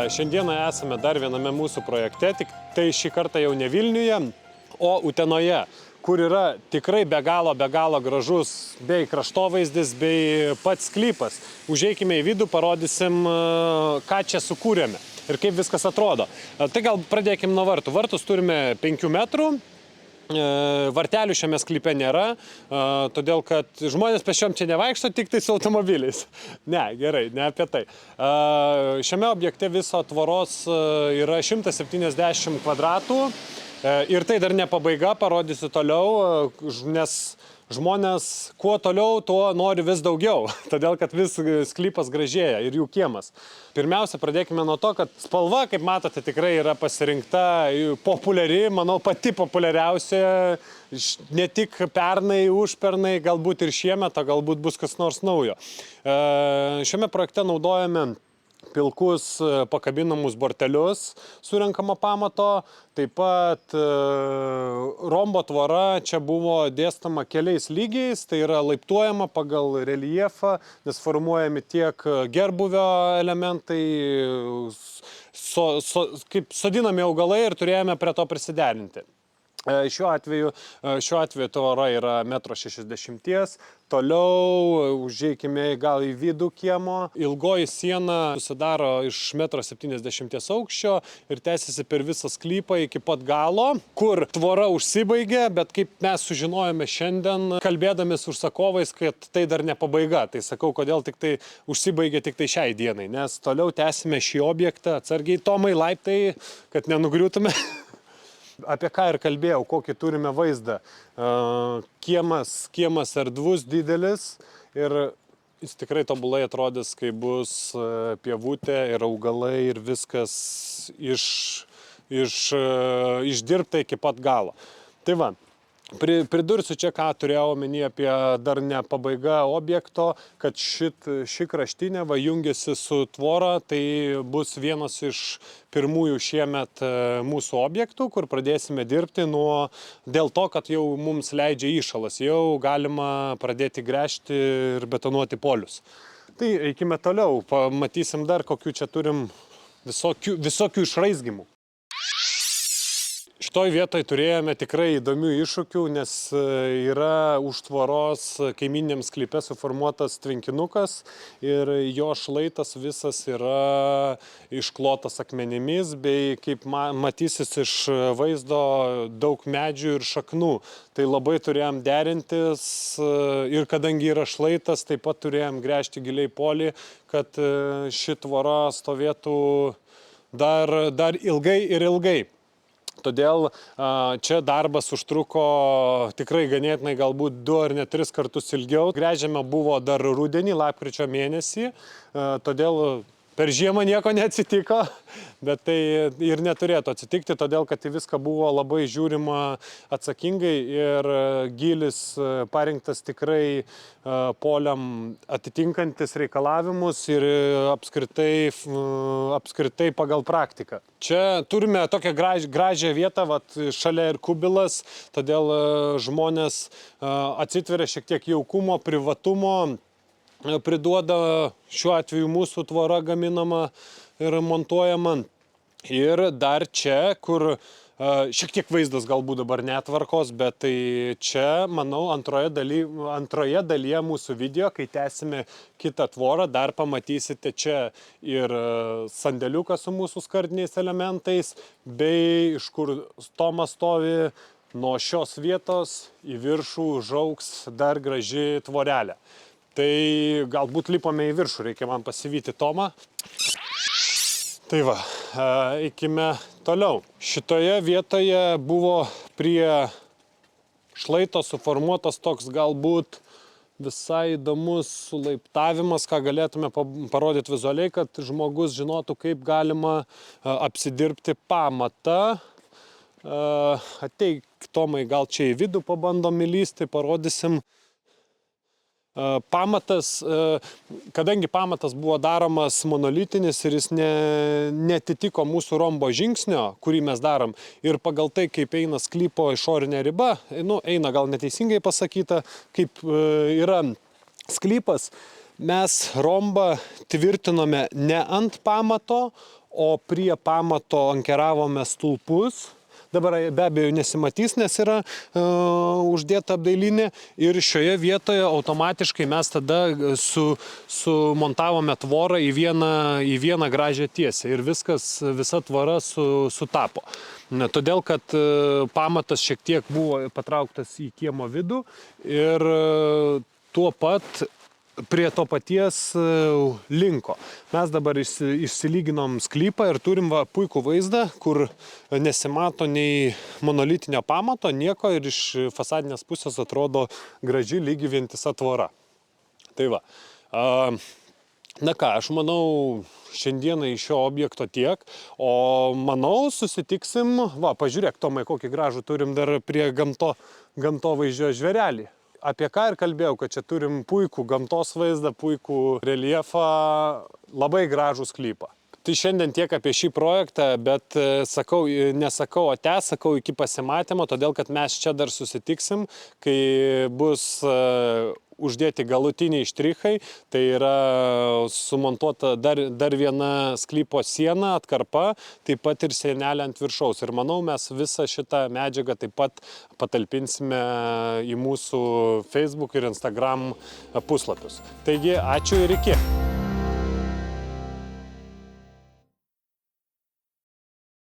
Šiandieną esame dar viename mūsų projekte, tik tai šį kartą jau ne Vilniuje, o Utenoje, kur yra tikrai be galo gražus bei kraštovaizdis, bei pats sklypas. Užeikime į vidų, parodysim, ką čia sukūrėme ir kaip viskas atrodo. Tai gal pradėkim nuo vartų. Vartus turime 5 metrų. Vartelių šiame sklype nėra, todėl kad žmonės pešiom čia nevaikšto, tik tai su automobiliais. Ne, gerai, ne apie tai. Šiame objekte viso tvoros yra 170 kvadratų ir tai dar ne pabaiga, parodysiu toliau, nes žmonės kuo toliau, tuo nori vis daugiau, todėl kad vis sklypas gražėja ir jų kiemas. Pirmiausia, pradėkime nuo to, kad spalva, kaip matote, tikrai yra pasirinkta populiari, manau, pati populiariausia, ne tik pernai, užpernai, galbūt ir šiemet, galbūt bus kas nors naujo. Šiame projekte naudojame pilkus pakabinamus bortelius surenkamo pamato, taip pat rombo tvora čia buvo dėstoma keliais lygiais, tai yra laiptuojama pagal reljefą, nes formuojami tiek gerbūvio elementai, kaip sodinami augalai ir turėjome prie to prisiderinti. Šiuo atveju tvora yra 1,60 m, toliau užeikime gal į vidų kiemo. Ilgoji siena susidaro iš 1,70 m aukščio ir tęsiasi per visą sklypą iki pat galo, kur tvora užsibaigia, bet kaip mes sužinojome šiandien, kalbėdami su užsakovais, kad tai dar ne pabaiga. Tai sakau, kodėl tik tai užsibaigia tik tai šiai dienai, nes toliau tęsime šį objektą. Atsargiai, Tomai, laiptai, kad nenugriūtume. Apie ką ir kalbėjau, kokį turime vaizdą. Kiemas erdvus, didelis ir jis tikrai tobulai atrodys, kai bus pievutė ir augalai ir viskas išdirbta iki pat galo. Tai va, pridursiu čia, ką turėjau omeny apie dar ne pabaiga objekto, kad ši kraštinė jungiasi su tvora, tai bus vienas iš pirmųjų šiemet mūsų objektų, kur pradėsime dirbti dėl to, kad jau mums leidžia įšalas, jau galima pradėti gręžti ir betonuoti polius. Tai eikime toliau, pamatysim dar, kokių čia turim visokių išraizgimų. Šitoj vietoj turėjome tikrai įdomių iššūkių, nes yra už tvoros kaimyniniam sklype suformuotas tvenkinukas ir jo šlaitas visas yra išklotas akmenimis, bei kaip matysis iš vaizdo daug medžių ir šaknų. Tai labai turėjom derintis ir kadangi yra šlaitas, taip pat turėjom gręžti giliai polį, kad ši tvora stovėtų dar ilgai ir ilgai. Todėl čia darbas užtruko tikrai ganėtinai galbūt 2 ar net 3 kartus ilgiau. Gręžiama buvo dar rudenį, lapkričio mėnesį, todėl per žiemą nieko neatsitiko, bet tai ir neturėtų atsitikti, todėl kad viską buvo labai žiūrima atsakingai ir gylis parinktas tikrai poliam atitinkantis reikalavimus ir apskritai pagal praktiką. Čia turime tokią gražią vietą, šalia ir kubilas, todėl žmonės atsitveria šiek tiek jaukumo, privatumo, priduoda šiuo atveju mūsų tvora gaminama ir montuojama. Ir dar čia, kur šiek tiek vaizdas galbūt dabar netvarkos, bet tai čia, manau, antroje dalyje mūsų video, kai tęsime kitą tvorą, dar pamatysite čia ir sandėliuką su mūsų skardiniais elementais, bei iš kur Tomas stovi, nuo šios vietos į viršų užaugs dar graži tvorelė. Tai galbūt lipame į viršų, reikia man pasivyti Tomą. Tai va, eikime toliau. Šitoje vietoje buvo prie šlaito suformuotas toks galbūt visai įdomus sulaiptavimas, ką galėtume parodyti vizualiai, kad žmogus žinotų, kaip galima apsidirbti pamatą. Ateik, Tomai, gal čia į vidų pabandom įlysti, parodysim. Pamatas, kadangi pamatas buvo daromas monolitinis ir jis netitiko mūsų rombo žingsnio, kurį mes darom, ir pagal tai, kaip eina sklypo išorinė riba, eina gal neteisingai pasakyta, kaip yra sklypas, mes rombą tvirtinome ne ant pamato, o prie pamato ankeravome stulpus. Dabar be abejo nesimatys, nes yra uždėta apdailinė ir šioje vietoje automatiškai mes tada sumontavome tvorą į vieną gražią tiesę ir visa tvora sutapo. Todėl, kad pamatas šiek tiek buvo patrauktas į kiemo vidų ir tuo pat prie to paties linko. Mes dabar išsilyginom sklypą ir turim puikų vaizdą, kur nesimato nei monolitinio pamato, nieko ir iš fasadinės pusės atrodo graži lygi vientisa tvora. Tai va. Na ką, aš manau, šiandieną iš šio objekto tiek, o manau susitiksim, pažiūrėk Tomai, kokį gražų turim dar prie gamtovaizdžio žvėrelį. Apie ką ir kalbėjau, kad čia turim puikų gamtos vaizdą, puikų reljefą, labai gražų sklypą. Tai šiandien tiek apie šį projektą, bet nesakau ate, sakau iki pasimatymo, todėl kad mes čia dar susitiksim, kai bus uždėti galutiniai štrichai, tai yra sumontuota dar viena sklypo siena, atkarpa, taip pat ir sienelė ant viršaus. Ir manau, mes visą šitą medžiagą taip pat patalpinsime į mūsų Facebook ir Instagram puslapius. Taigi, ačiū ir iki.